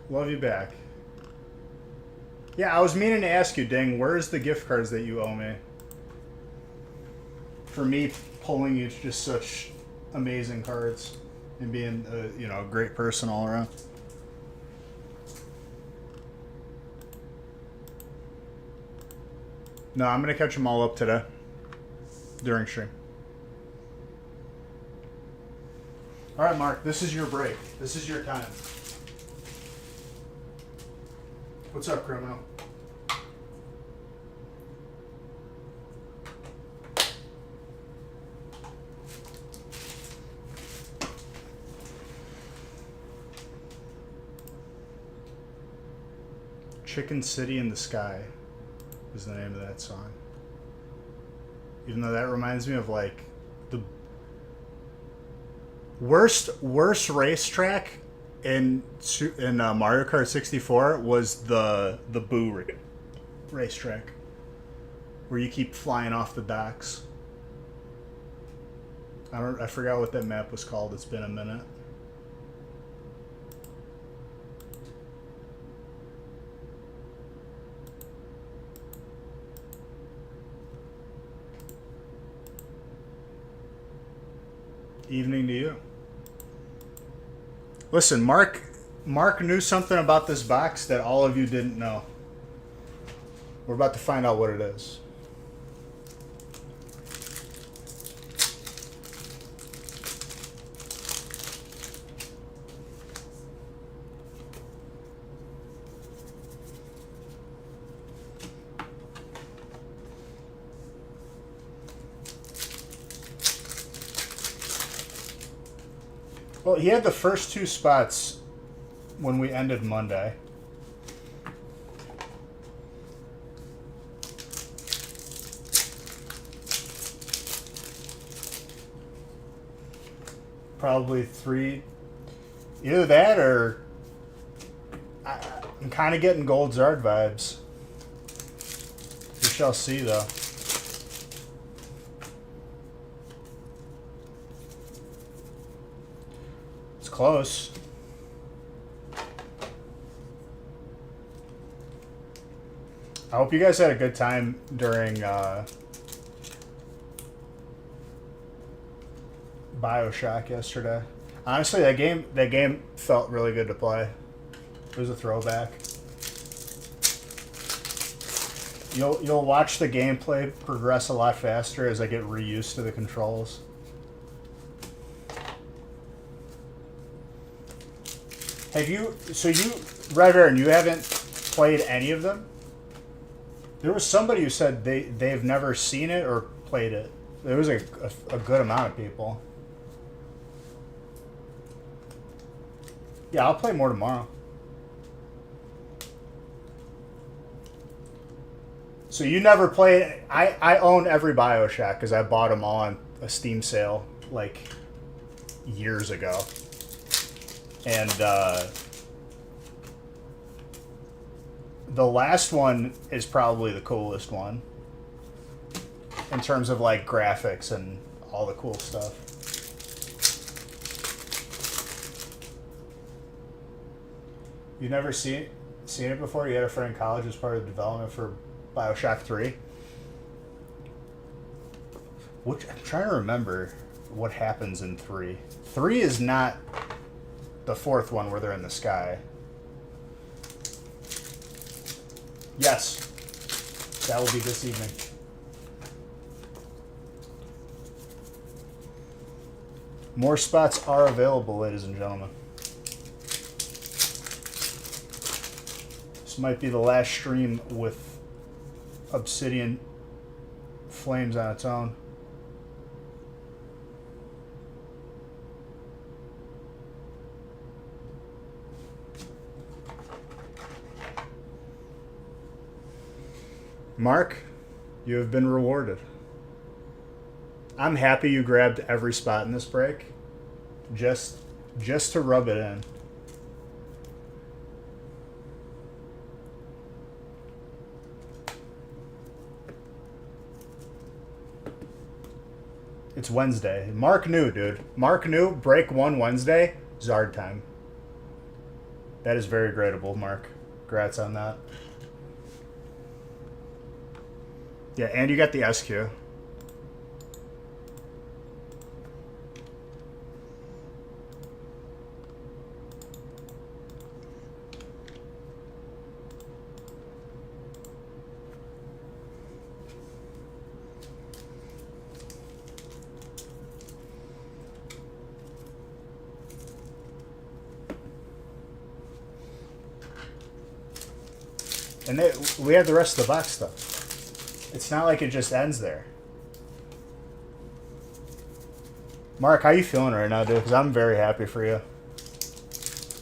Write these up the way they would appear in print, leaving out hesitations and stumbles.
Love you back. Yeah, I was meaning to ask you, Ding, where's the gift cards that you owe me? For me, pulling you just such amazing cards and being a great person all around. No, I'm gonna catch them all up today during stream. All right, Mark, this is your break. This is your time. What's up, criminal? Chicken City in the Sky is the name of that song. Even though that reminds me of like the worst racetrack in Mario Kart 64 was the Boo racetrack, where you keep flying off the docks. I forgot what that map was called. It's been a minute. Evening to you. Listen, Mark knew something about this box that all of you didn't know. We're about to find out what it is. Well, he had the first two spots when we ended Monday. Probably three. Either that or I'm kind of getting Gold Zard vibes. We shall see, though. Close. I hope you guys had a good time during BioShock yesterday. Honestly, that game felt really good to play. It was a throwback. You'll watch the gameplay progress a lot faster as I get reused to the controls. Red Aaron, you haven't played any of them? There was somebody who said they've never seen it or played it. There was a good amount of people. Yeah, I'll play more tomorrow. So you never played... I own every BioShock because I bought them all on a Steam sale like years ago. And the last one is probably the coolest one in terms of like graphics and all the cool stuff. You never seen it before? You had a friend in college as part of the development for BioShock 3? I'm trying to remember what happens in 3. 3 is not the fourth one where they're in the sky. Yes. That will be this evening. More spots are available, ladies and gentlemen. This might be the last stream with Obsidian Flames on its own. Mark, you have been rewarded. I'm happy you grabbed every spot in this break. Just to rub it in. It's Wednesday. Mark knew, dude. Mark knew break 1 Wednesday, Zard time. That is very gradable, Mark. Congrats on that. Yeah, and you got the SQ. And we have the rest of the box stuff. It's not like it just ends there. Mark, how you feeling right now, dude? Because I'm very happy for you.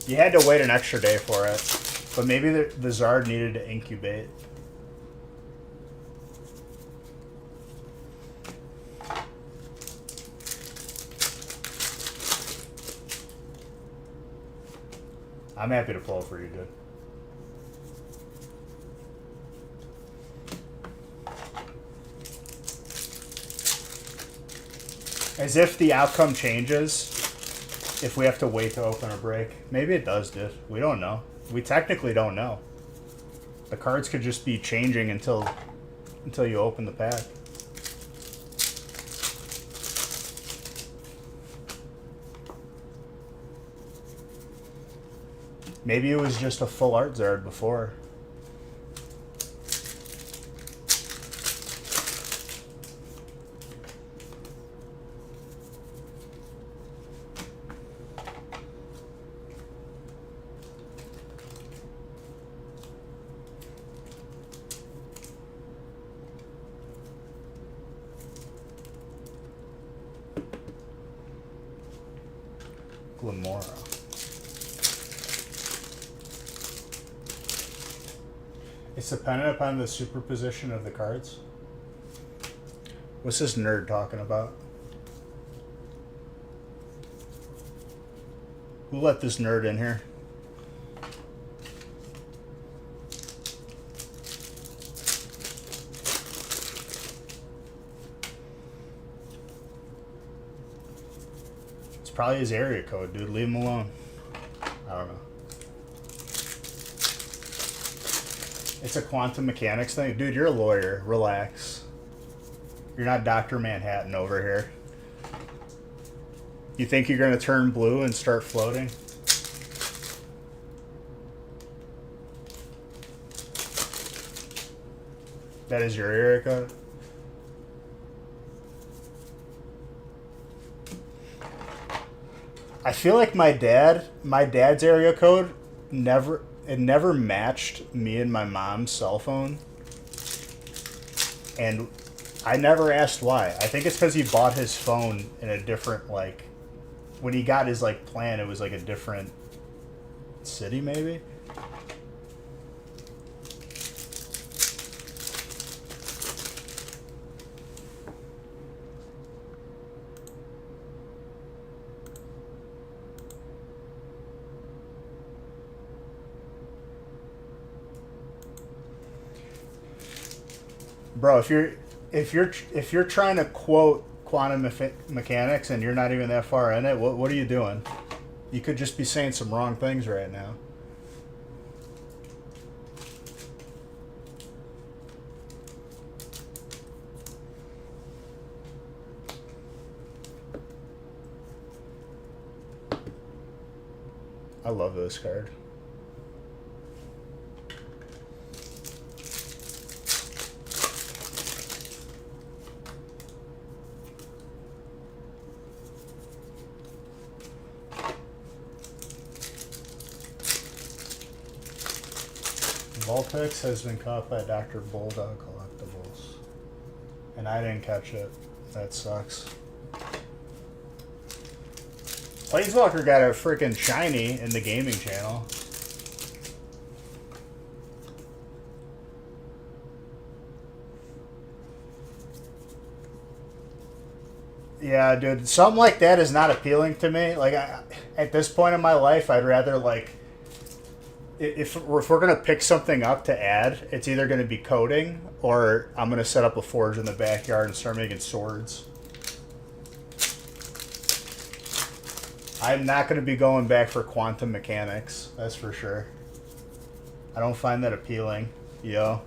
You had to wait an extra day for it. But maybe the Zard needed to incubate. I'm happy to pull for you, dude. As if the outcome changes if we have to wait to open a break. Maybe it does, dude. We don't know. We technically don't know. The cards could just be changing until you open the pack. Maybe it was just a full art Zard before. Glamora. It's dependent upon the superposition of the cards. What's this nerd talking about? Who let this nerd in here? It's probably his area code, dude. Leave him alone. I don't know. It's a quantum mechanics thing. Dude, you're a lawyer. Relax. You're not Dr. Manhattan over here. You think you're going to turn blue and start floating? That is your area code? I feel like my dad's area code never matched me and my mom's cell phone. And I never asked why. I think it's because he bought his phone in a different, like, when he got his, like, plan, it was, like, a different city, maybe? Bro, if you're trying to quote quantum mechanics and you're not even that far in it, what are you doing? You could just be saying some wrong things right now. I love this card. Vulpix has been caught by Dr. Bulldog Collectibles. And I didn't catch it. That sucks. Planeswalker got a freaking shiny in the gaming channel. Yeah, dude. Something like that is not appealing to me. Like, at this point in my life, I'd rather, like, if we're going to pick something up to add, it's either going to be coding or I'm going to set up a forge in the backyard and start making swords. I'm not going to be going back for quantum mechanics. That's for sure. I don't find that appealing. Yo.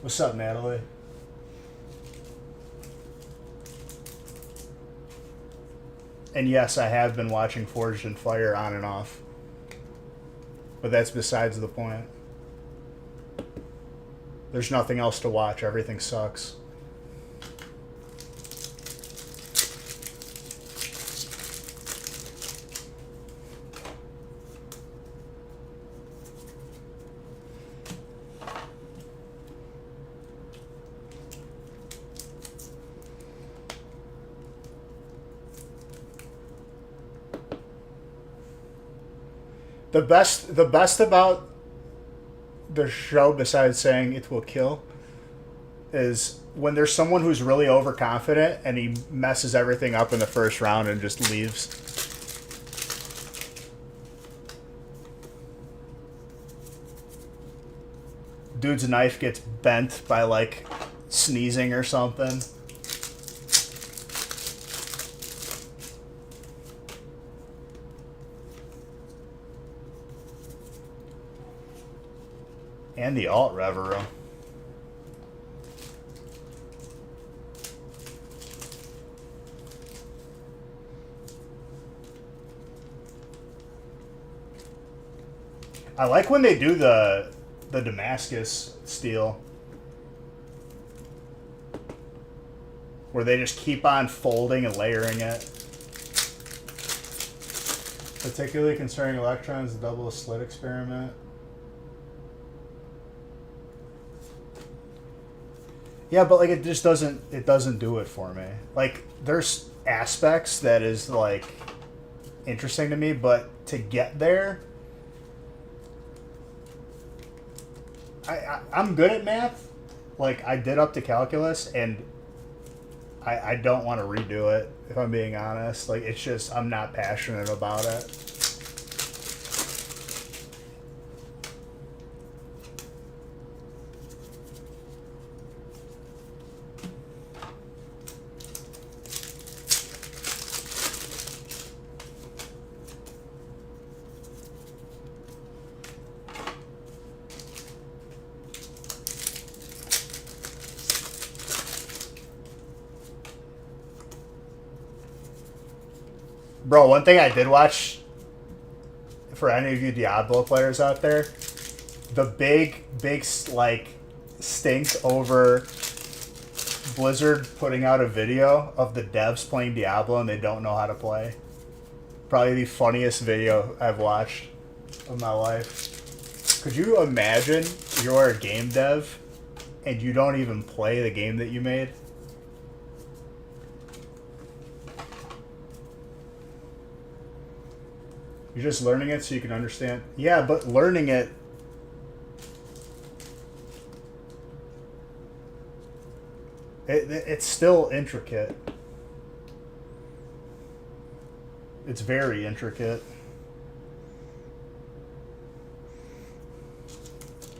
What's up, Natalie? And yes, I have been watching Forged in Fire on and off. But that's besides the point. There's nothing else to watch. Everything sucks. The best about the show, besides saying it will kill, is when there's someone who's really overconfident and he messes everything up in the first round and just leaves. Dude's knife gets bent by like sneezing or something. And the alt Reverie. I like when they do the Damascus steel, where they just keep on folding and layering it. Particularly concerning electrons, the double slit experiment. Yeah, but like it just doesn't do it for me. Like there's aspects that is like interesting to me, but to get there, I'm good at math. Like I did up to calculus, and I don't want to redo it if I'm being honest. Like it's just I'm not passionate about it. Bro, one thing I did watch, for any of you Diablo players out there, the big, like, stink over Blizzard putting out a video of the devs playing Diablo and they don't know how to play. Probably the funniest video I've watched of my life. Could you imagine you're a game dev and you don't even play the game that you made? You're just learning it so you can understand. Yeah, but learning it... It's still intricate. It's very intricate.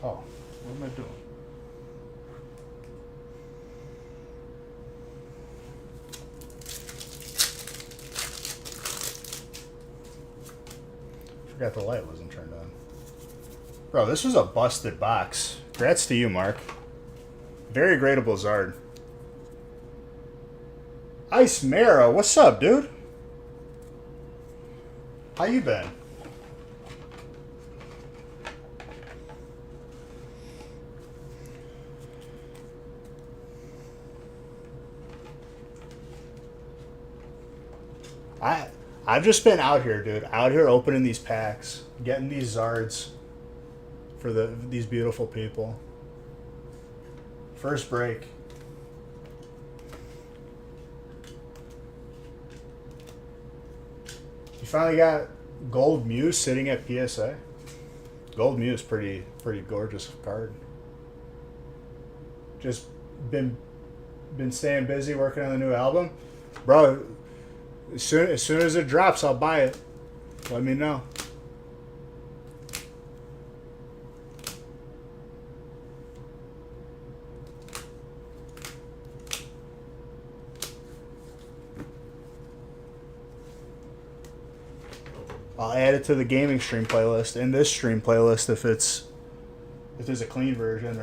Oh, what am I doing? Forgot the light wasn't turned on. Bro, this was a busted box. Congrats to you, Mark. Very gradable Zard. Ice Mara, what's up, dude? How you been? I've just been out here, dude. Out here opening these packs, getting these Zards for these beautiful people. First break. You finally got Gold Muse sitting at PSA. Gold Muse, pretty gorgeous card. Just been staying busy working on the new album, bro. As soon as it drops, I'll buy it. Let me know. I'll add it to the gaming stream playlist and this stream playlist if there's a clean version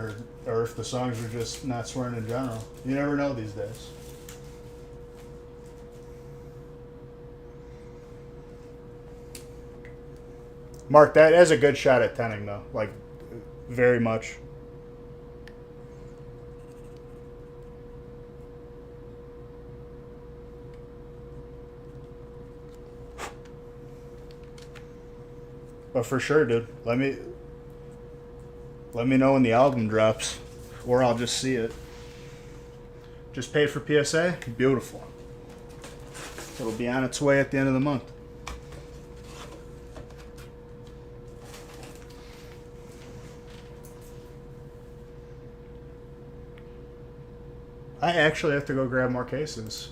or if the songs are just not swearing in general. You never know these days. Mark, that is a good shot at 10ing though. Like, very much. But for sure, dude. Let me know when the album drops, or I'll just see it. Just paid for PSA? Beautiful. It'll be on its way at the end of the month. I actually have to go grab more cases.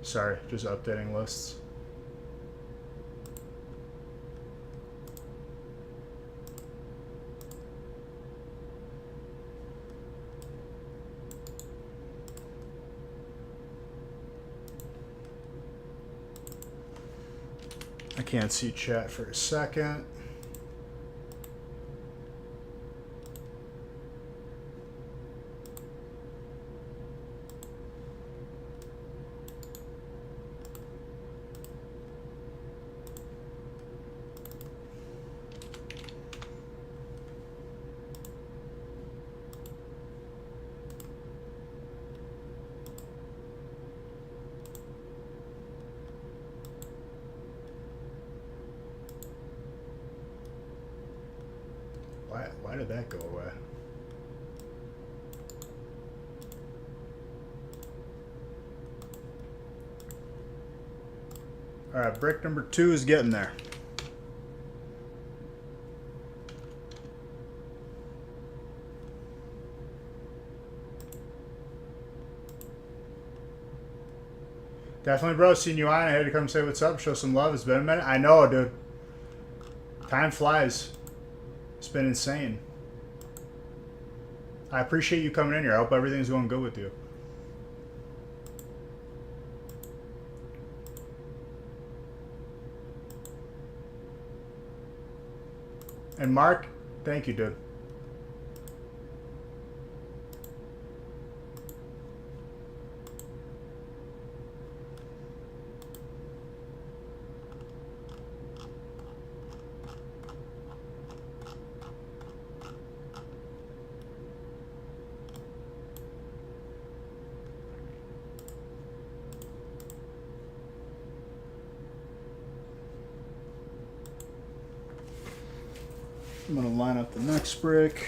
Sorry, just updating lists. I can't see chat for a second. Why did that go away? All right, brick number 2 is getting there. Definitely, bro. Seen you on. I had to come say what's up, show some love. It's been a minute. I know, dude. Time flies. It's been insane. I appreciate you coming in here. I hope everything's going good with you. And Mark, thank you, dude. I'm going to line up the next brick.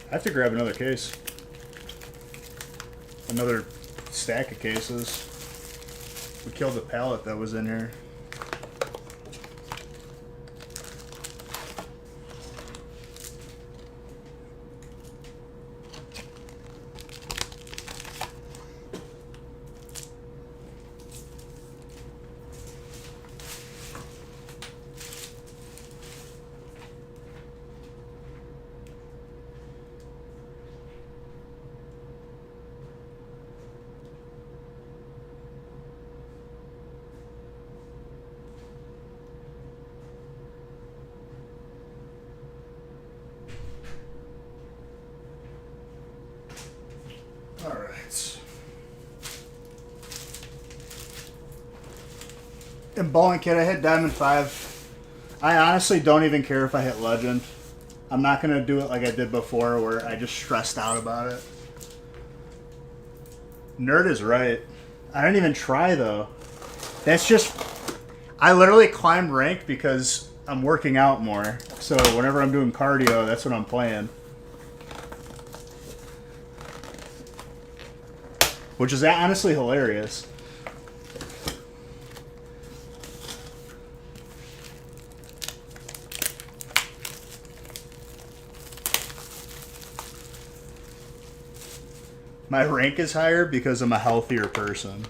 I have to grab another case. Another stack of cases. We killed the pallet that was in here. And Bowling Kid, I hit Diamond 5. I honestly don't even care if I hit Legend. I'm not going to do it like I did before where I just stressed out about it. Nerd is right. I didn't even try, though. That's just... I literally climbed rank because I'm working out more. So whenever I'm doing cardio, that's what I'm playing. Which is honestly hilarious. My rank is higher because I'm a healthier person.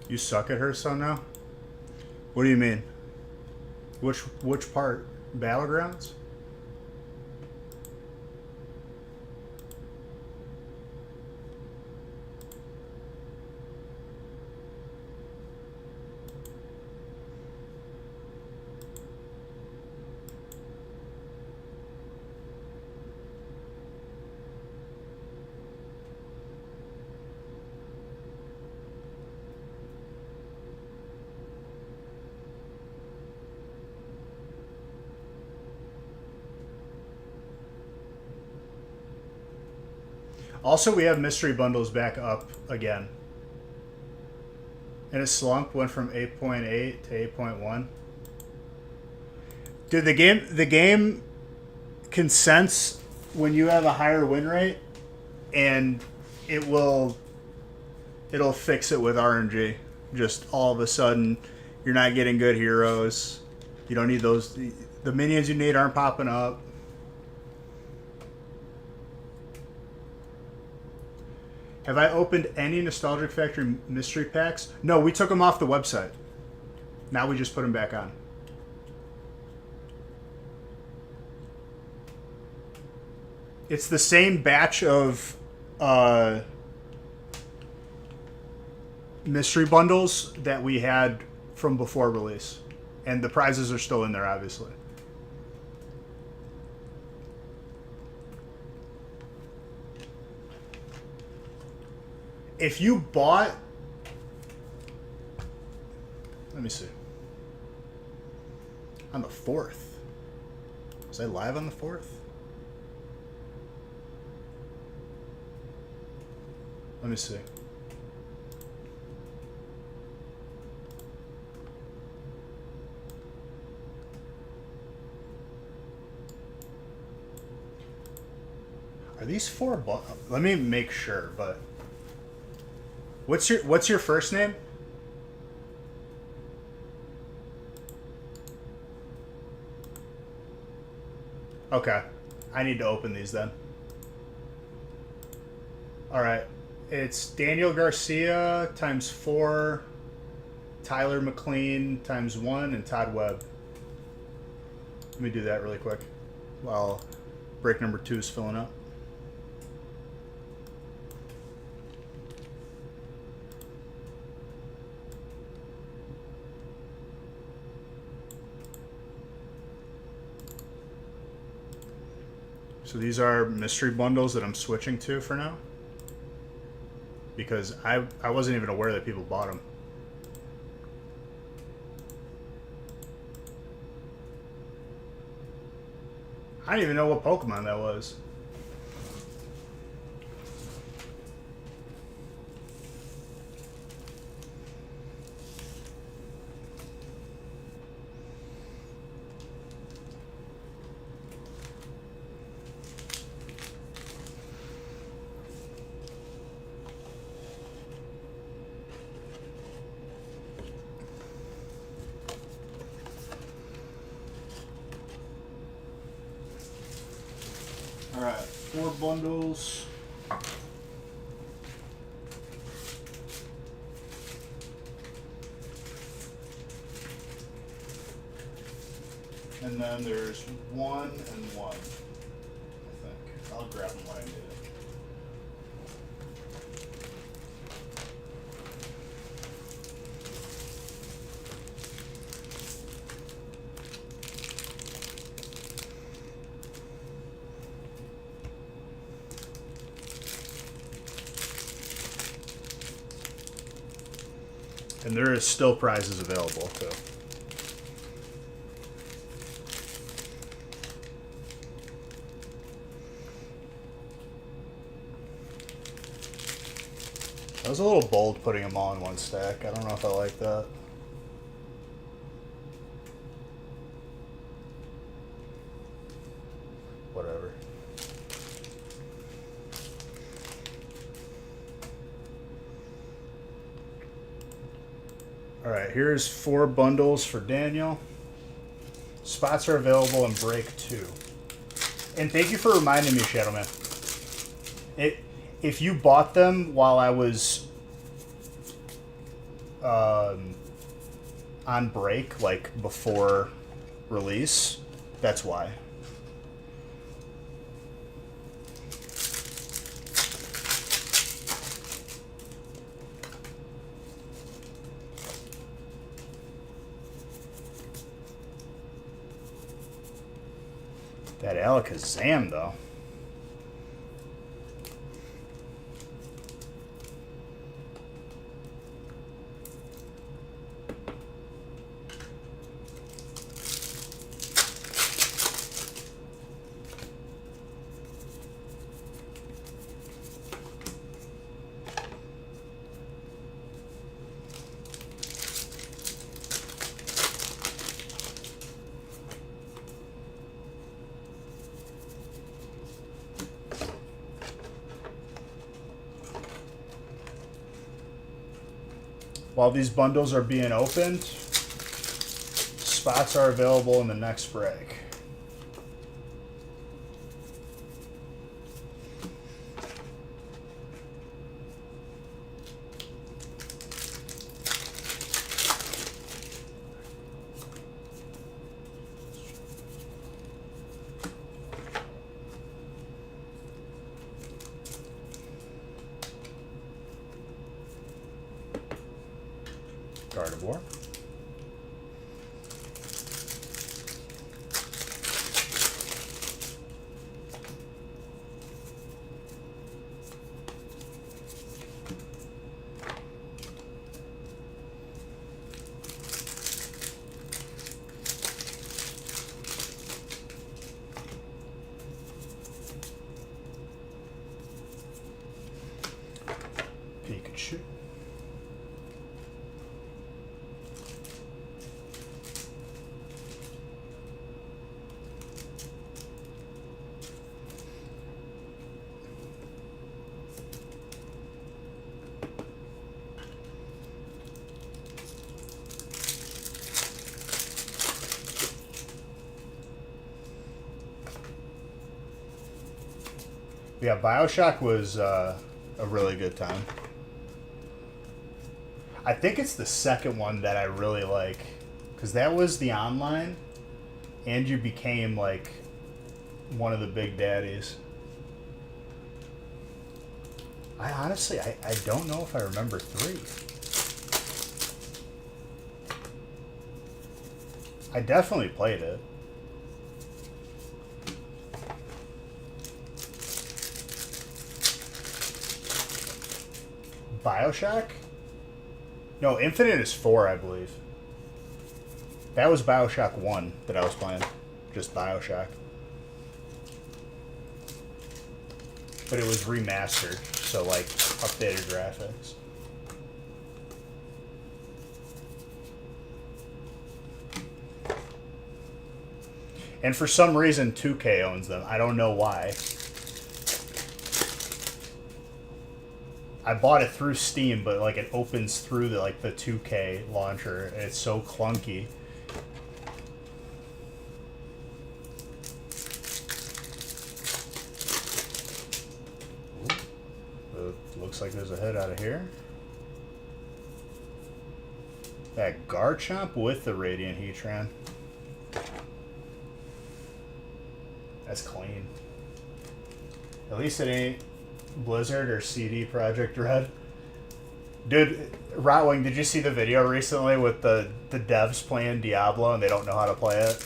You suck at Hearthstone now? What do you mean? Which part? Battlegrounds? Also, we have mystery bundles back up again. And it slumped, went from 8.8 to 8.1. Dude, the game can sense when you have a higher win rate, and it'll fix it with RNG. Just all of a sudden, you're not getting good heroes. You don't need those. The minions you need aren't popping up. Have I opened any Nostalgic Factory mystery packs? No, we took them off the website. Now we just put them back on. It's the same batch of mystery bundles that we had from before release. And the prizes are still in there, obviously. If you bought... Let me see. On the 4th. Was I live on the 4th? Let me see. Are these 4 Let me make sure, but... What's your first name? Okay. I need to open these then. Alright. It's Daniel Garcia times 4, Tyler McLean times 1, and Todd Webb. Let me do that really quick while break number 2 is filling up. So these are mystery bundles that I'm switching to for now. Because I wasn't even aware that people bought them. I didn't even know what Pokemon that was. Alright, 4 bundles. And then there's 1 and 1, I think. I'll grab them when I need it. And there is still prizes available, too. I was a little bold putting them all in one stack. I don't know if I like that. Whatever. Alright, here's 4 bundles for Daniel. Spots are available in break 2. And thank you for reminding me, Shadowman. If you bought them while I was on break, like before release, that's why. That Alakazam, though. While these bundles are being opened, spots are available in the next break. Gardevoir. Pikachu. Yeah, BioShock was a really good time. I think it's the second one that I really like, because that was the online, and you became like one of the big daddies. I honestly, I don't know if I remember 3. I definitely played it. BioShock? No, Infinite is 4, I believe. That was BioShock 1 that I was playing. Just BioShock. But it was remastered, so like updated graphics. And for some reason 2K owns them. I don't know why. I bought it through Steam, but like it opens through the 2K launcher, and it's so clunky. looks like there's a hit out of here. That Garchomp with the Radiant Heatran. That's clean. At least it ain't Blizzard or CD Projekt Red. Dude, Rotwing, did you see the video recently with the devs playing Diablo and they don't know how to play it?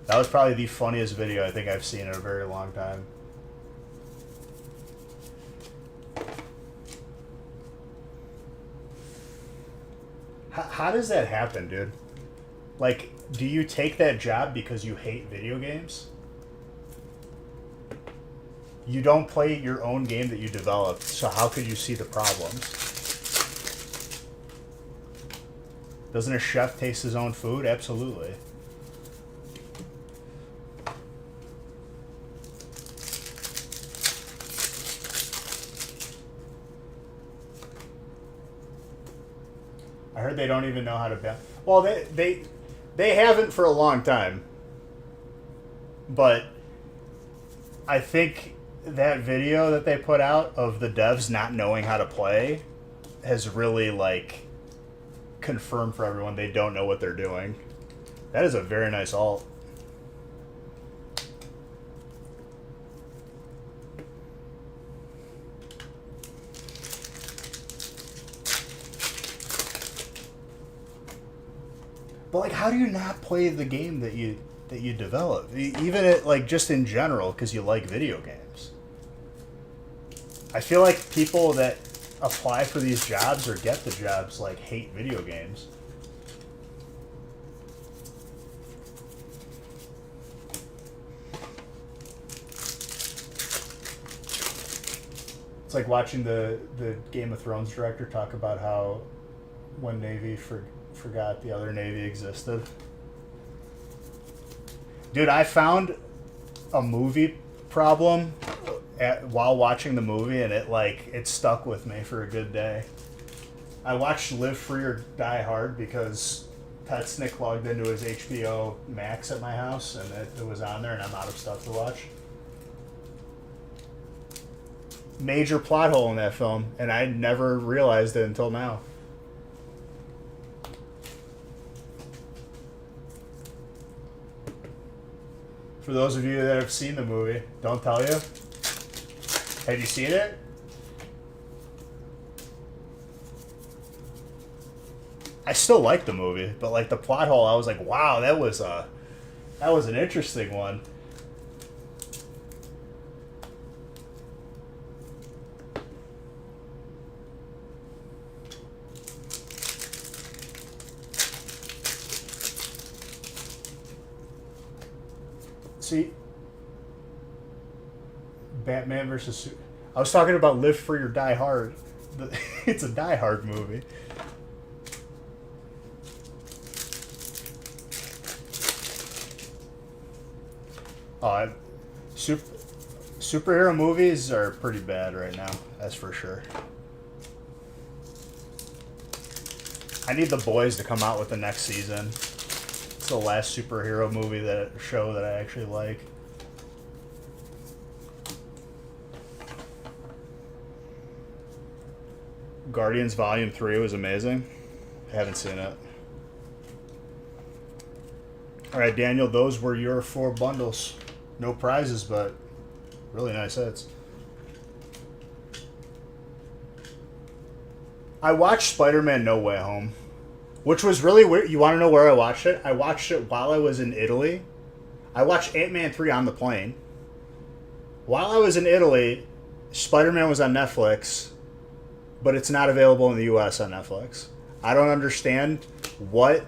That was probably the funniest video I think I've seen in a very long time. How does that happen, dude? Like, do you take that job because you hate video games? You don't play your own game that you developed, so how could you see the problems? Doesn't a chef taste his own food? Absolutely. I heard they don't even know how to balance. Well, they haven't for a long time. But I think that video that they put out of the devs not knowing how to play has really, like, confirmed for everyone they don't know what they're doing. That is a very nice ult. But, like, how do you not play the game that you develop? Even at, like, just in general, because you like video games. I feel like people that apply for these jobs or get the jobs, like, hate video games. It's like watching the Game of Thrones director talk about how one Navy forgot the other Navy existed. Dude, I found a movie problem while watching the movie, and it stuck with me for a good day. I watched Live Free or Die Hard because Petsnick logged into his HBO Max at my house, and it was on there, and I'm out of stuff to watch. Major plot hole in that film, and I never realized it until now. For those of you that have seen the movie, don't tell you. Have you seen it? I still like the movie, but like the plot hole, I was like, wow, that was an interesting one. See, Batman versus... I was talking about Live Free or Die Hard. It's a Die Hard movie. Superhero movies are pretty bad right now. That's for sure. I need The Boys to come out with the next season. It's the last superhero movie show that I actually like. Guardians Volume 3 was amazing. I haven't seen it. Alright, Daniel, those were your 4 bundles. No prizes, but really nice hits. I watched Spider-Man No Way Home, which was really weird. You want to know where I watched it? I watched it while I was in Italy. I watched Ant-Man 3 on the plane. While I was in Italy, Spider-Man was on Netflix, but it's not available in the US on Netflix. I don't understand what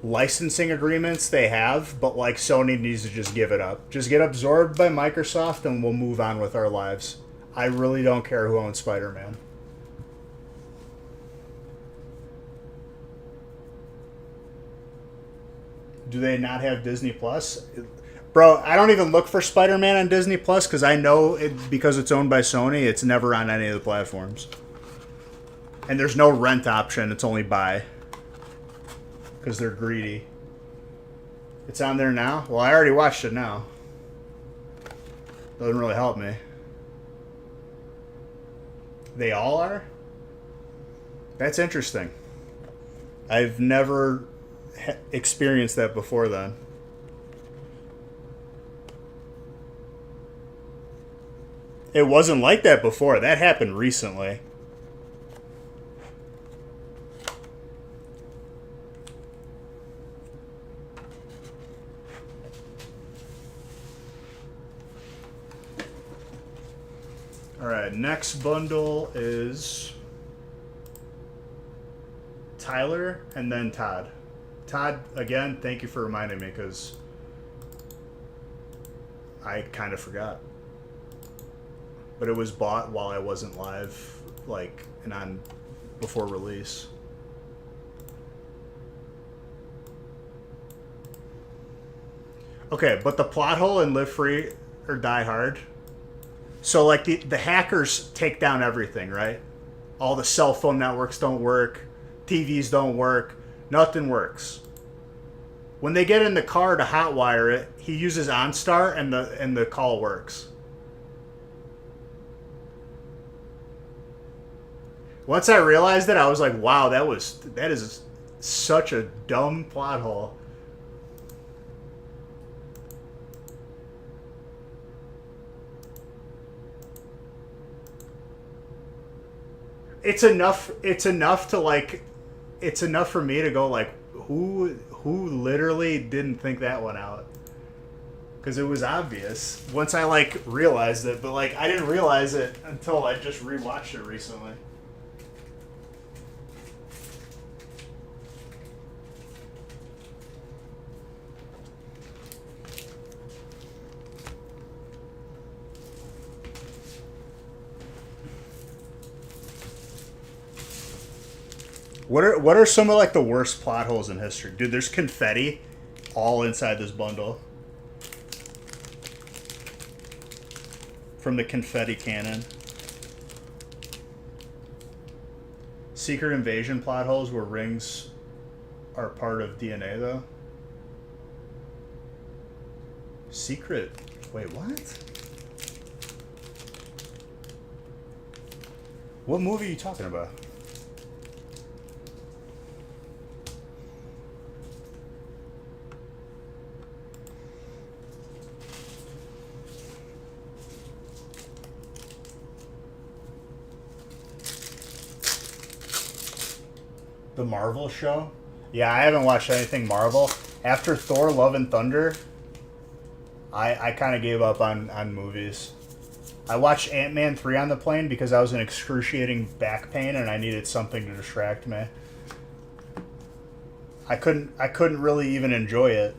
licensing agreements they have, but like Sony needs to just give it up. Just get absorbed by Microsoft and we'll move on with our lives. I really don't care who owns Spider-Man. Do they not have Disney Plus? Bro, I don't even look for Spider-Man on Disney Plus because I know it, because it's owned by Sony, it's never on any of the platforms. And there's no rent option, it's only buy. Because they're greedy. It's on there now? Well, I already watched it now. Doesn't really help me. They all are? That's interesting. I've never experienced that before then. It wasn't like that before. That happened recently. Alright, next bundle is Tyler and then Todd. Todd, again, thank you for reminding me because I kind of forgot. But it was bought while I wasn't live, like, and on before release. Okay, but the plot hole in Live Free or Die Hard. So, like, the hackers take down everything, right? All the cell phone networks don't work, TVs don't work, nothing works. When they get in the car to hotwire it, he uses OnStar and the call works. Once I realized it, I was like, wow, that is such a dumb plot hole. It's enough to like it's enough for me to go like who literally didn't think that one out? Because it was obvious once I like realized it, but like I didn't realize it until I just rewatched it recently. What are some of like the worst plot holes in history? Dude, there's confetti all inside this bundle. From the confetti cannon. Secret invasion plot holes where rings are part of DNA though. Secret. Wait, what? What movie are you talking about? The Marvel show? Yeah, I haven't watched anything Marvel. After Thor, Love and Thunder, I kind of gave up on movies. I watched Ant-Man 3 on the plane because I was in excruciating back pain and I needed something to distract me. I couldn't really even enjoy it.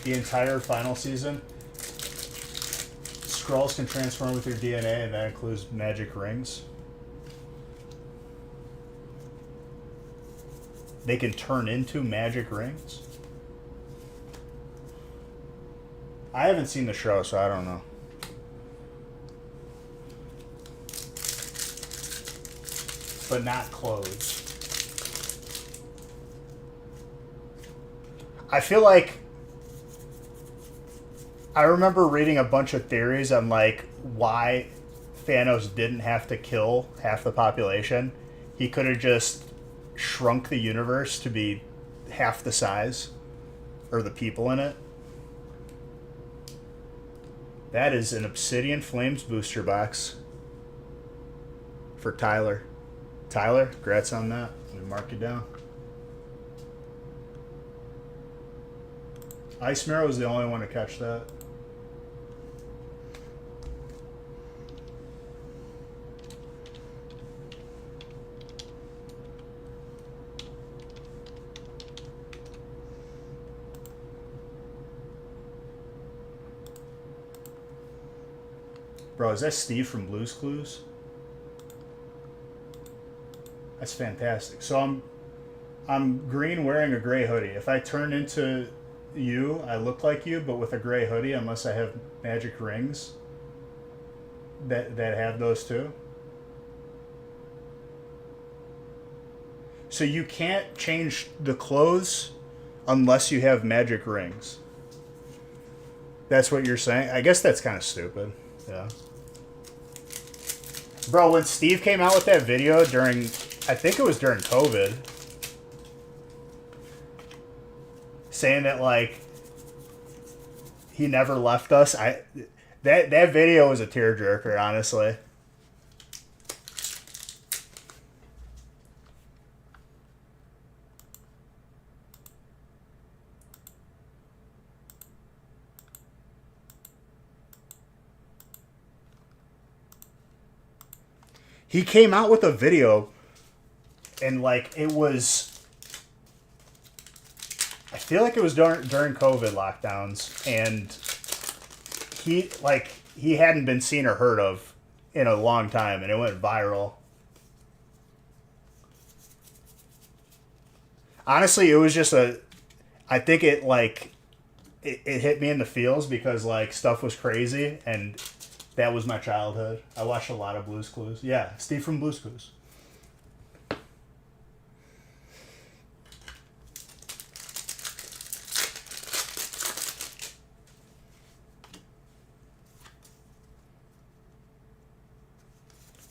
The entire final season. Skrulls can transform with your DNA, and that includes magic rings. They can turn into magic rings? I haven't seen the show, so I don't know. But not clothes. I feel like I remember reading a bunch of theories on like why Thanos didn't have to kill half the population. He could have just shrunk the universe to be half the size, or the people in it. That is an Obsidian Flames booster box for Tyler. Tyler, congrats on that. Let me mark it down. Ice Marrow is the only one to catch that. Bro, is that Steve from Blue's Clues? That's fantastic. So I'm green wearing a gray hoodie. If I turn into you, I look like you, but with a gray hoodie, unless I have magic rings that have those too. So you can't change the clothes unless you have magic rings. That's what you're saying? I guess that's kind of stupid. Yeah. Bro, when Steve came out with that video during, I think it was during COVID, saying that like he never left us, that video was a tearjerker, honestly. He came out with a video and like it was, I feel like it was during COVID lockdowns, and he hadn't been seen or heard of in a long time, and it went viral. Honestly, it was just I think it hit me in the feels because like stuff was crazy, and that was my childhood. I watched a lot of Blue's Clues. Yeah, Steve from Blue's Clues.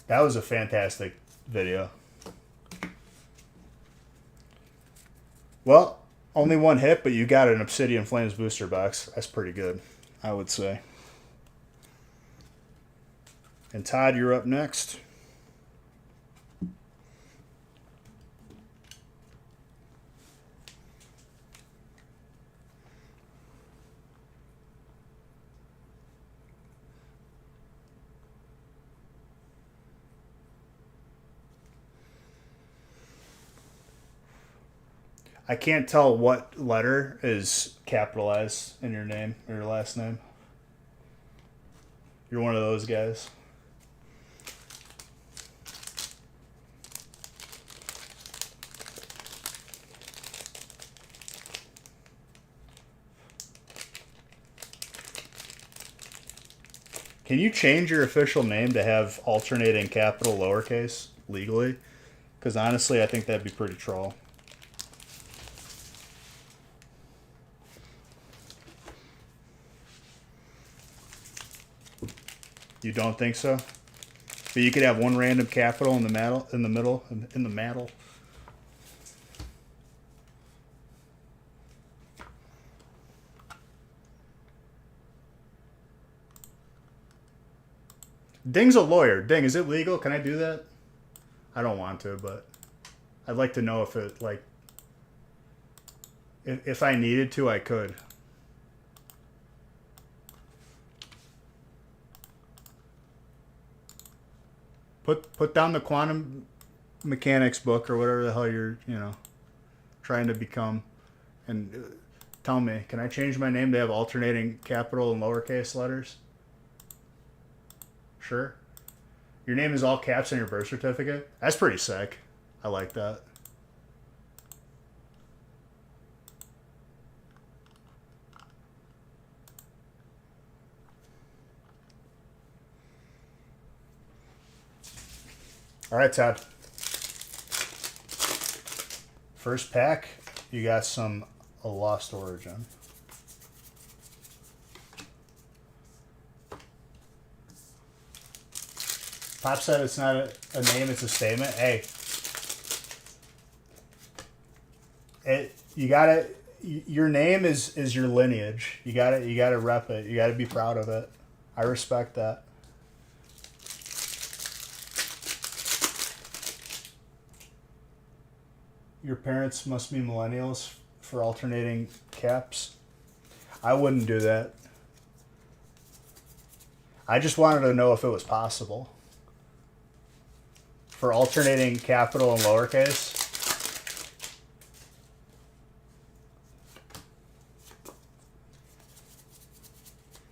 That was a fantastic video. Well, only one hit, but you got an Obsidian Flames booster box. That's pretty good, I would say. And Todd, you're up next. I can't tell what letter is capitalized in your name or your last name. You're one of those guys. Can you change your official name to have alternating capital lowercase legally? Because honestly, I think that'd be pretty troll. You don't think so? But you could have one random capital in the middle, in the middle. Ding's a lawyer. Ding, is it legal? Can I do that? I don't want to, but I'd like to know if it, like, if I needed to, I could. Put down the quantum mechanics book or whatever the hell you're, trying to become, and tell me, can I change my name to have alternating capital and lowercase letters? Sure. Your name is all caps on your birth certificate? That's pretty sick. I like that. All right, Todd. First pack, you got some A Lost Origin. Pop said it's not a name, it's a statement. Hey, you gotta. Your name is your lineage. You gotta rep it. You gotta be proud of it. I respect that. Your parents must be millennials for alternating caps. I wouldn't do that. I just wanted to know if it was possible. For alternating capital and lowercase.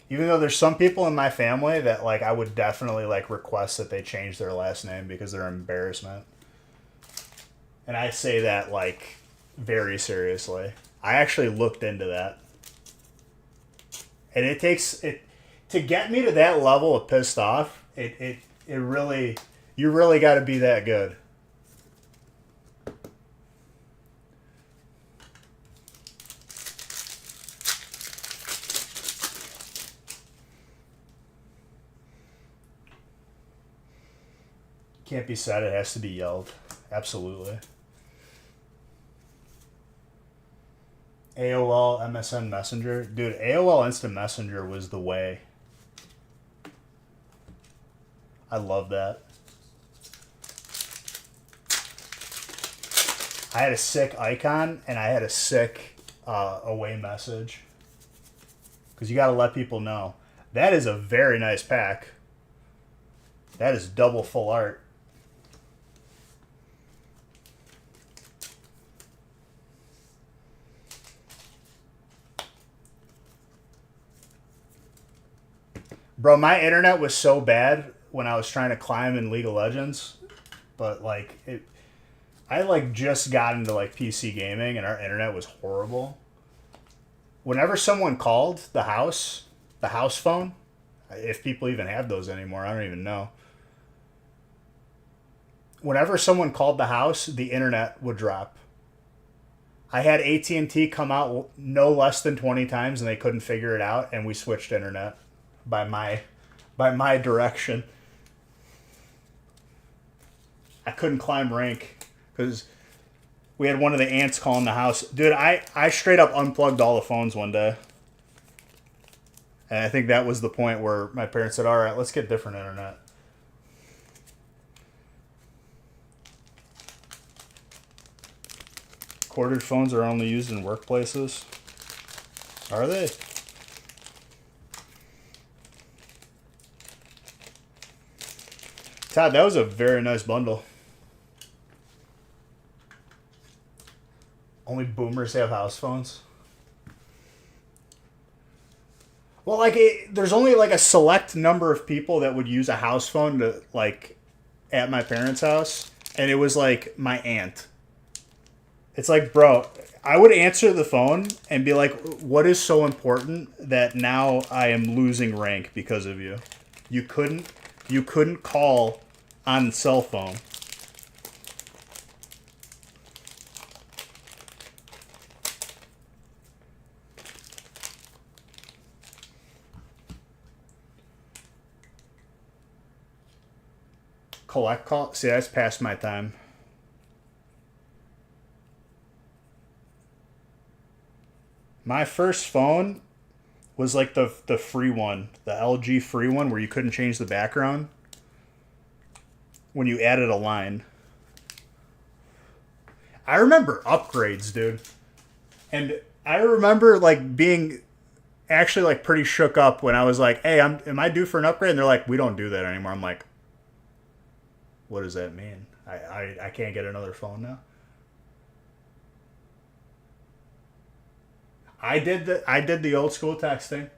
Even though there's some people in my family that like I would definitely like request that they change their last name because they're an embarrassment. And I say that like very seriously. I actually looked into that. And it takes it to get me to that level of pissed off, it really, you really got to be that good. Can't be said, it has to be yelled. Absolutely. AOL, MSN Messenger. Dude, AOL Instant Messenger was the way. I love that. I had a sick icon, and I had a sick away message. Because you got to let people know. That is a very nice pack. That is double full art. Bro, my internet was so bad when I was trying to climb in League of Legends, but like I like just got into like PC gaming and our internet was horrible. Whenever someone called the house phone, if people even have those anymore, I don't even know. Whenever someone called the house, the internet would drop. I had AT&T come out no less than 20 times and they couldn't figure it out, and we switched internet by my direction. I couldn't climb rank because we had one of the ants calling the house. Dude, I straight up unplugged all the phones one day. And I think that was the point where my parents said, all right, let's get different internet. Corded phones are only used in workplaces. Are they? Todd, that was a very nice bundle. Only boomers have house phones. Well, like, there's only like a select number of people that would use a house phone to like at my parents' house, and it was like my aunt. It's like, bro, I would answer the phone and be like, what is so important that now I am losing rank because of you? You couldn't call on the cell phone. Collect call? See, that's past my time. My first phone was like the free one, the LG free one where you couldn't change the background when you added a line. I remember upgrades, dude. And I remember like being actually like pretty shook up when I was like, hey, am I due for an upgrade? And they're like, we don't do that anymore. I'm like, what does that mean? I can't get another phone now? I did the old school texting.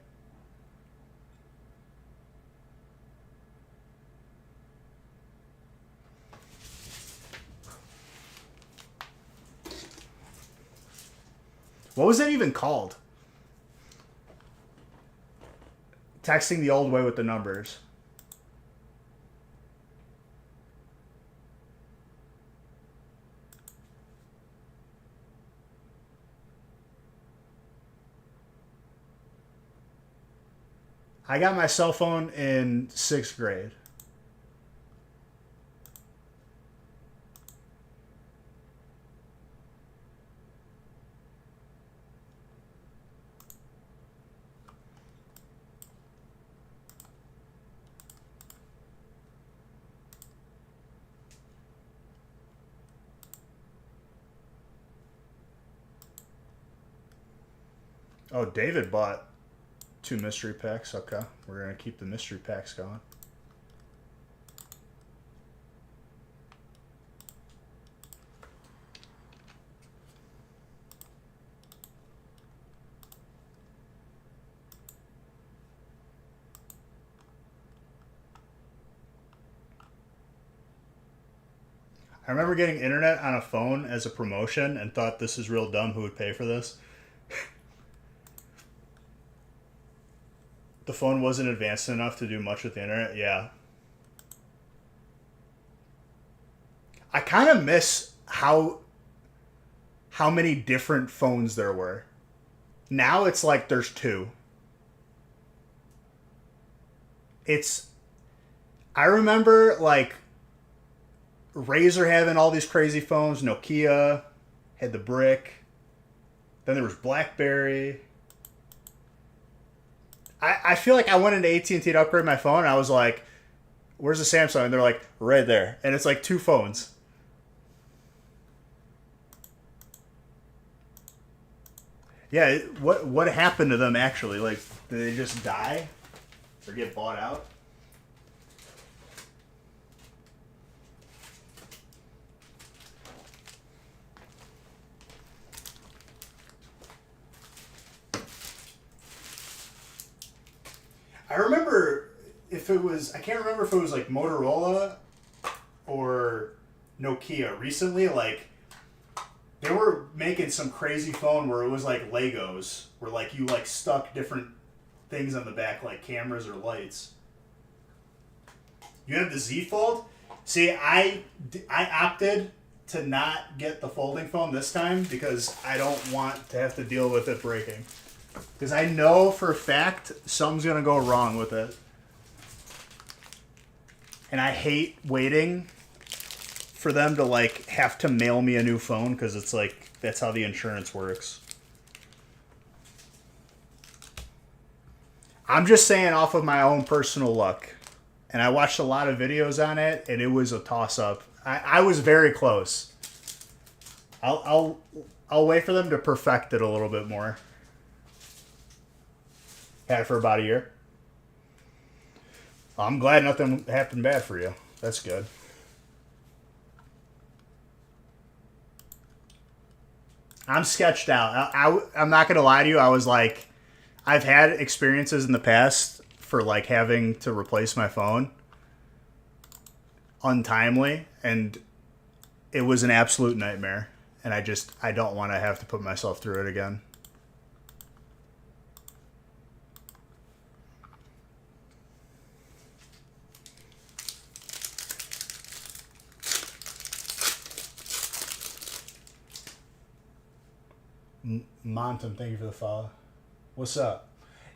What was that even called? Texting the old way with the numbers. I got my cell phone in 6th grade. Oh, David bought 2 mystery packs. Okay, we're going to keep the mystery packs going. I remember getting internet on a phone as a promotion and thought, this is real dumb. Who would pay for this? The phone wasn't advanced enough to do much with the internet. Yeah. I kind of miss how many different phones there were. Now it's like there's 2. I remember like Razer having all these crazy phones. Nokia had the brick. Then there was BlackBerry. I feel like I went into AT&T to upgrade my phone, and I was like, where's the Samsung? And they're like, right there. And it's like two phones. Yeah, what happened to them actually? Like, did they just die? Or get bought out? I remember I can't remember if it was like Motorola or Nokia recently, like they were making some crazy phone where it was like Legos, where like you like stuck different things on the back, like cameras or lights. You have the Z Fold? See, I opted to not get the folding phone this time because I don't want to have to deal with it breaking. Because I know for a fact something's going to go wrong with it. And I hate waiting for them to like have to mail me a new phone because it's like that's how the insurance works. I'm just saying off of my own personal luck. And I watched a lot of videos on it, and it was a toss-up. I was very close. I'll wait for them to perfect it a little bit more. Had it for about a year. I'm glad nothing happened bad for you. That's good. I'm sketched out. I'm not going to lie to you. I was like, I've had experiences in the past for like having to replace my phone untimely, and it was an absolute nightmare. And I don't want to have to put myself through it again. Montum, thank you for the follow. What's up?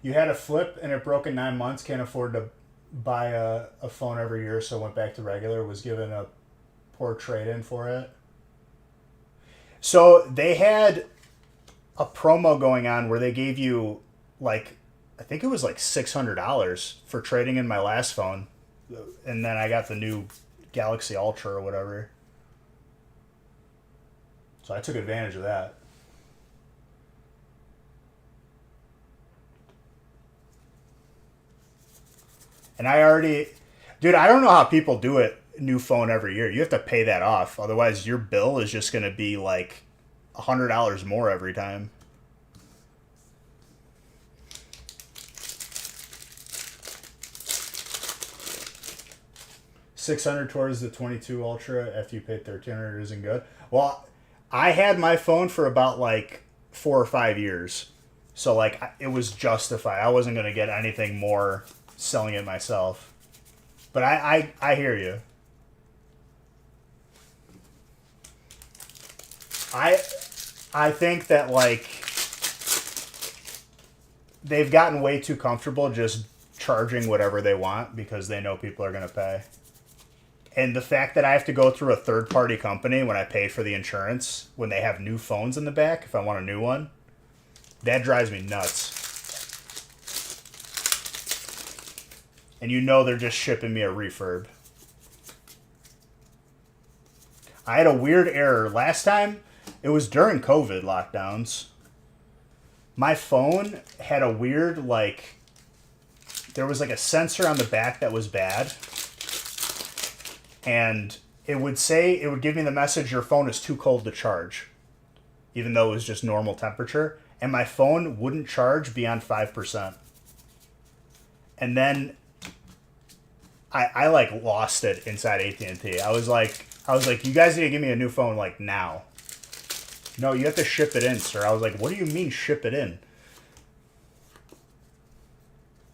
You had a flip and it broke in 9 months. Can't afford to buy a phone every year, so went back to regular. Was given a poor trade-in for it. So they had a promo going on where they gave you like, I think it was like $600 for trading in my last phone, and then I got the new Galaxy Ultra or whatever. So I took advantage of that. And dude, I don't know how people do it. New phone every year. You have to pay that off. Otherwise, your bill is just going to be like $100 more every time. $600 towards the 22 Ultra after you paid $1,300 isn't good. Well, I had my phone for about like 4 or 5 years. So like it was justified. I wasn't going to get anything more selling it myself. But I hear you. I think that like they've gotten way too comfortable just charging whatever they want because they know people are going to pay. And the fact that I have to go through a third-party company when I pay for the insurance, when they have new phones in the back, if I want a new one, that drives me nuts. And you know they're just shipping me a refurb. I had a weird error. Last time, it was during COVID lockdowns. My phone had a weird, like, there was like a sensor on the back that was bad. And it would give me the message, your phone is too cold to charge. Even though it was just normal temperature. And my phone wouldn't charge beyond 5%. And then I like lost it inside AT&T. I was like, you guys need to give me a new phone like now. No, you have to ship it in, sir. I was like, what do you mean ship it in?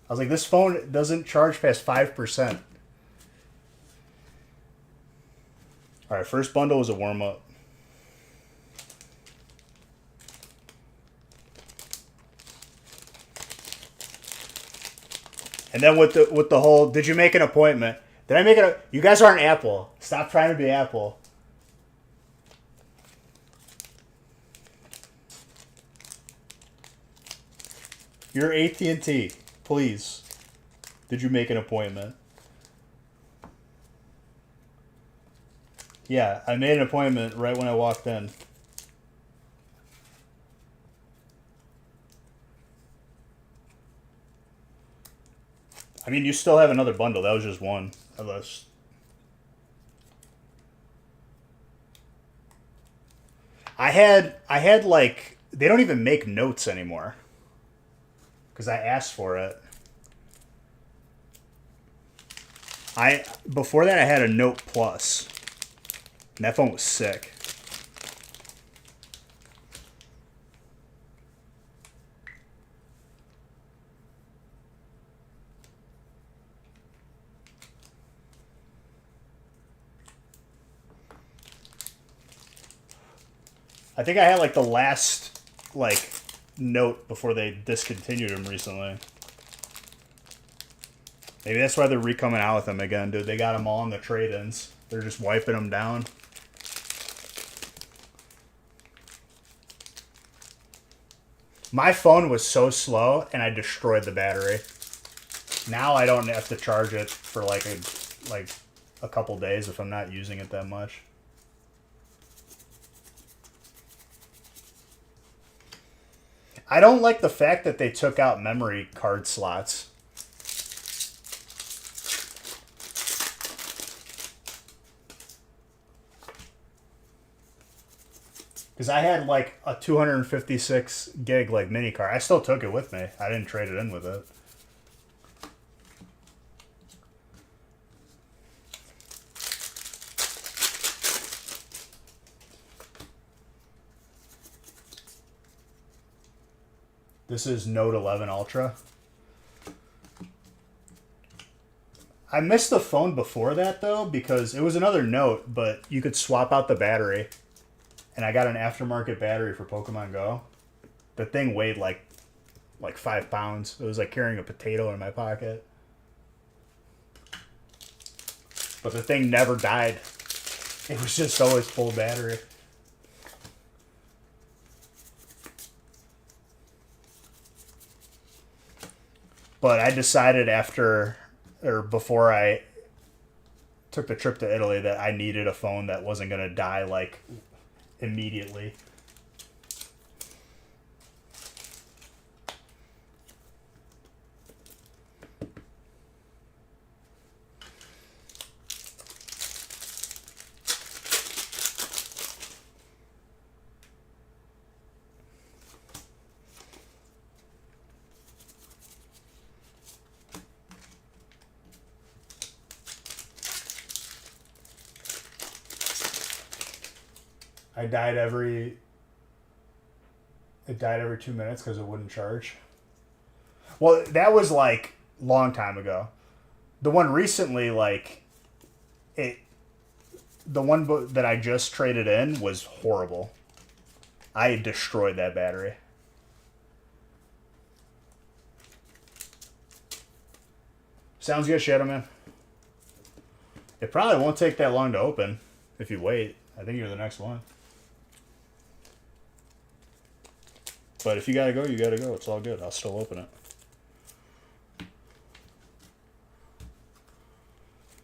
I was like, this phone doesn't charge past 5%. All right, first bundle was a warm-up. And then with the whole, did you make an appointment? Did I make it? You guys aren't Apple. Stop trying to be Apple. You're AT&T. Please. Did you make an appointment? Yeah, I made an appointment right when I walked in. I mean, you still have another bundle. That was just one. Unless... I had like... They don't even make notes anymore. Because I asked for it. Before that, I had a Note Plus. And that phone was sick. I think I had like the last like Note before they discontinued them recently. Maybe that's why they're re-coming out with them again, dude. They got them all in the trade-ins. They're just wiping them down. My phone was so slow, and I destroyed the battery. Now I don't have to charge it for like a couple days if I'm not using it that much. I don't like the fact that they took out memory card slots. Because I had like a 256 gig like mini card. I still took it with me. I didn't trade it in with it. This is Note 11 Ultra. I missed the phone before that though because it was another Note, but you could swap out the battery. And I got an aftermarket battery for Pokemon Go. The thing weighed like 5 pounds. It was like carrying a potato in my pocket. But the thing never died. It was just always full battery. But I decided before I took the trip to Italy that I needed a phone that wasn't going to die like immediately. It died every 2 minutes because it wouldn't charge. Well, that was like long time ago. The one recently, the one that I just traded in was horrible. I destroyed that battery. Sounds good, Shadow Man. It probably won't take that long to open if you wait. I think you're the next one. But if you gotta go, you gotta go. It's all good. I'll still open it.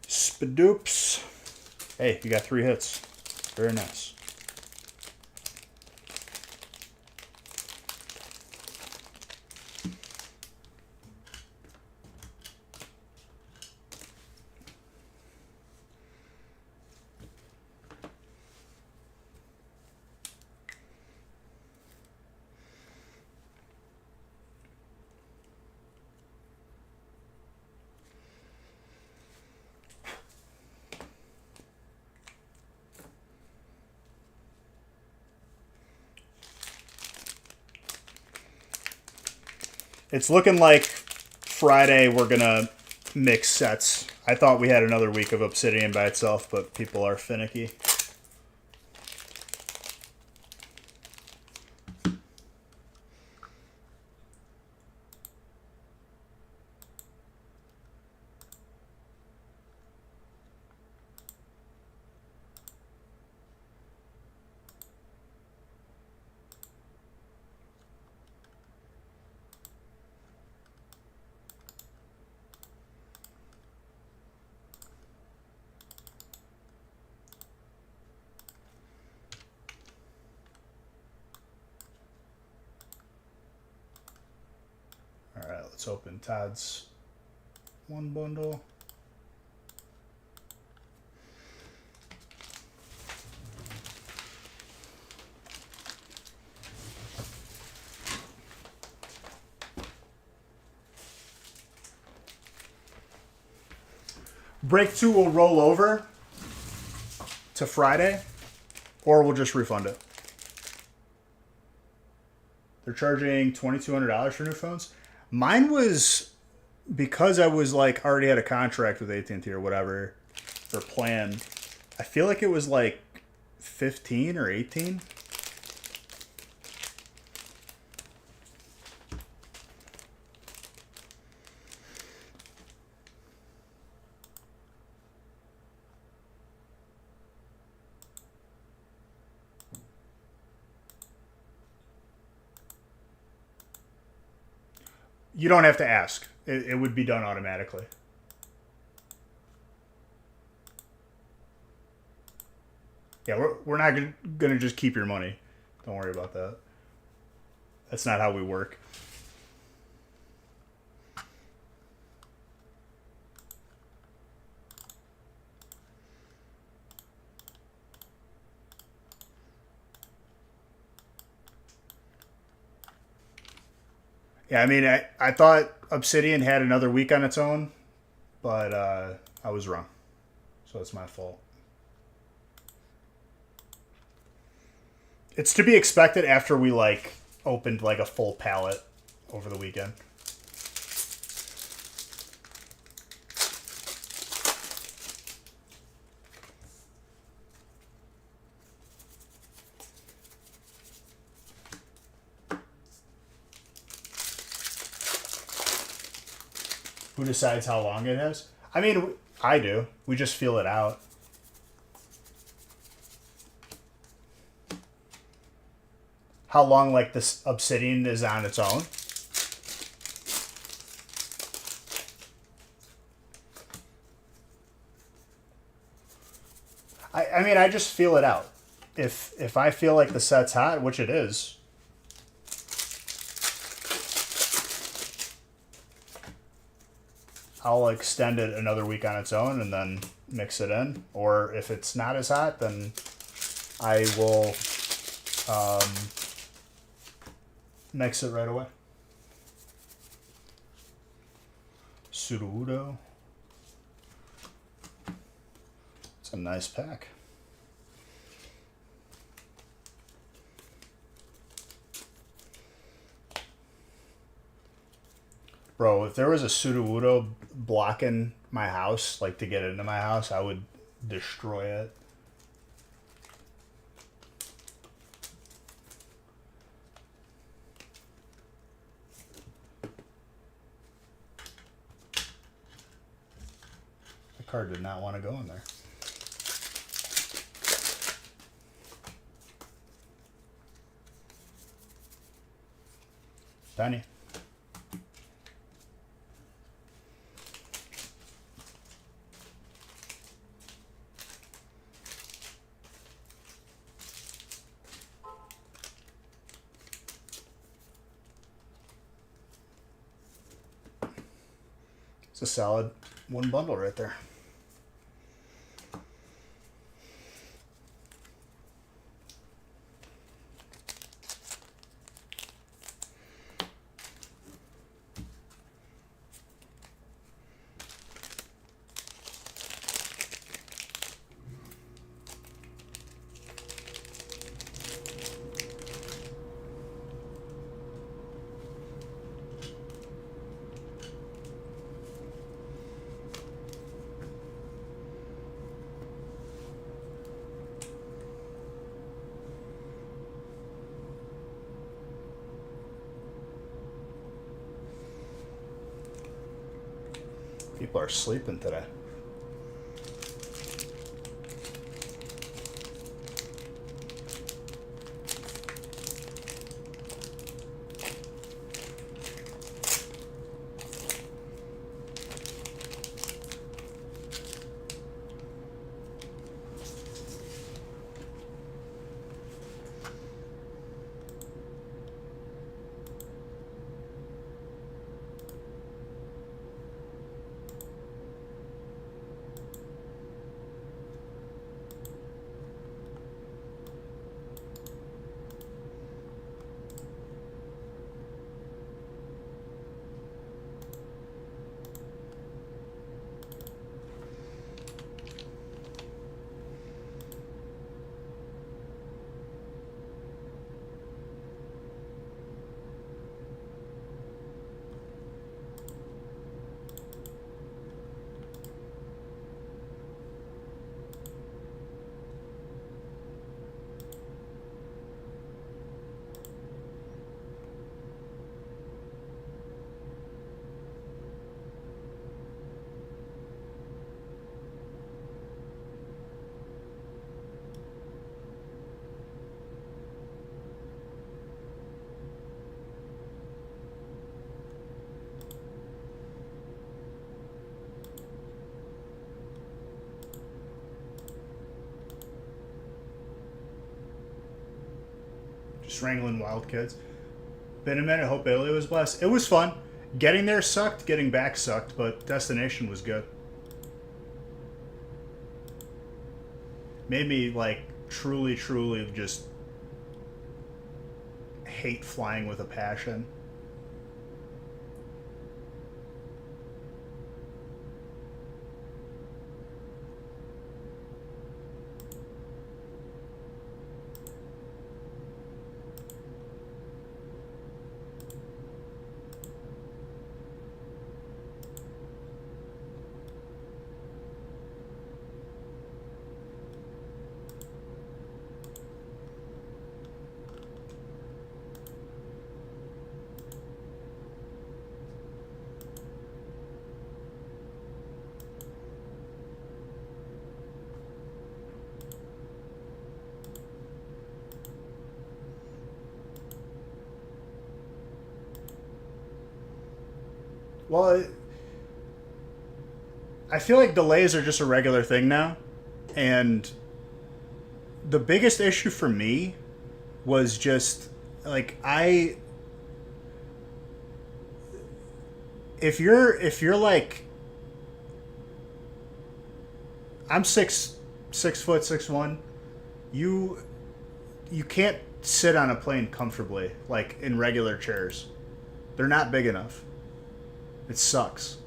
Spadoops. Hey, you got 3 hits. Very nice. It's looking like Friday we're going to mix sets. I thought we had another week of Obsidian by itself, but people are finicky. Let's open Todd's one bundle. Break 2 will roll over to Friday, or we'll just refund it. They're charging $2,200 for new phones. Mine was, because I was like already had a contract with AT&T or whatever, or plan, I feel like it was like 15 or 18. You don't have to ask. It would be done automatically. Yeah, we're not going to just keep your money. Don't worry about that. That's not how we work. Yeah, I mean, I thought Obsidian had another week on its own, but I was wrong. So it's my fault. It's to be expected after we like opened like a full pallet over the weekend. Who decides how long it is? I mean, I do. We just feel it out. How long, like, this Obsidian is on its own? I mean, I just feel it out. If I feel like the set's hot, which it is, I'll extend it another week on its own and then mix it in. Or if it's not as hot, then I will mix it right away. Sudowoodo. It's a nice pack. Bro, if there was a Sudowoodo blocking my house, like to get into my house, I would destroy it. The card did not want to go in there. Penny. It's a solid one bundle right there. People are sleeping today. just wrangling wild kids. Been a minute. Hope Italy was blessed. It was fun. Getting there sucked. Getting back sucked. But destination was good. Made me like truly just hate flying with a passion. Well, I feel like delays are just a regular thing now. And the biggest issue for me was just like if you're like I'm 6 foot 6'1", you can't sit on a plane comfortably like in regular chairs. They're not big enough. It sucks.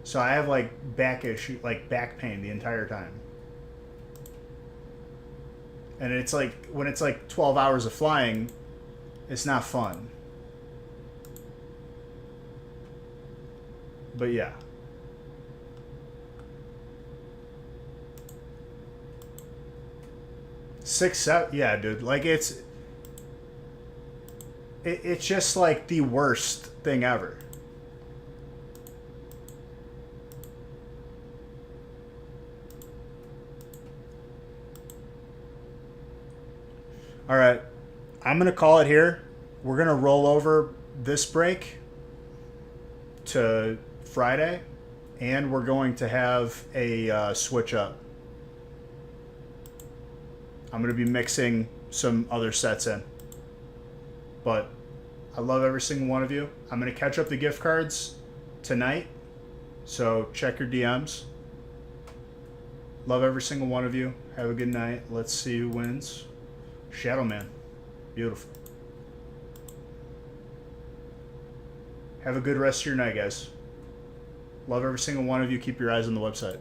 So I have like back pain the entire time. And it's like when it's like 12 hours of flying, it's not fun. But yeah. Six, seven, yeah, dude. Like it's just like the worst thing ever. All right, I'm gonna call it here. We're gonna roll over this break to Friday, and we're going to have a switch up. I'm gonna be mixing some other sets in, but I love every single one of you. I'm gonna catch up the gift cards tonight, so check your DMs. Love every single one of you. Have a good night. Let's see who wins. Shadow Man. Beautiful. Have a good rest of your night, guys. Love every single one of you. Keep your eyes on the website.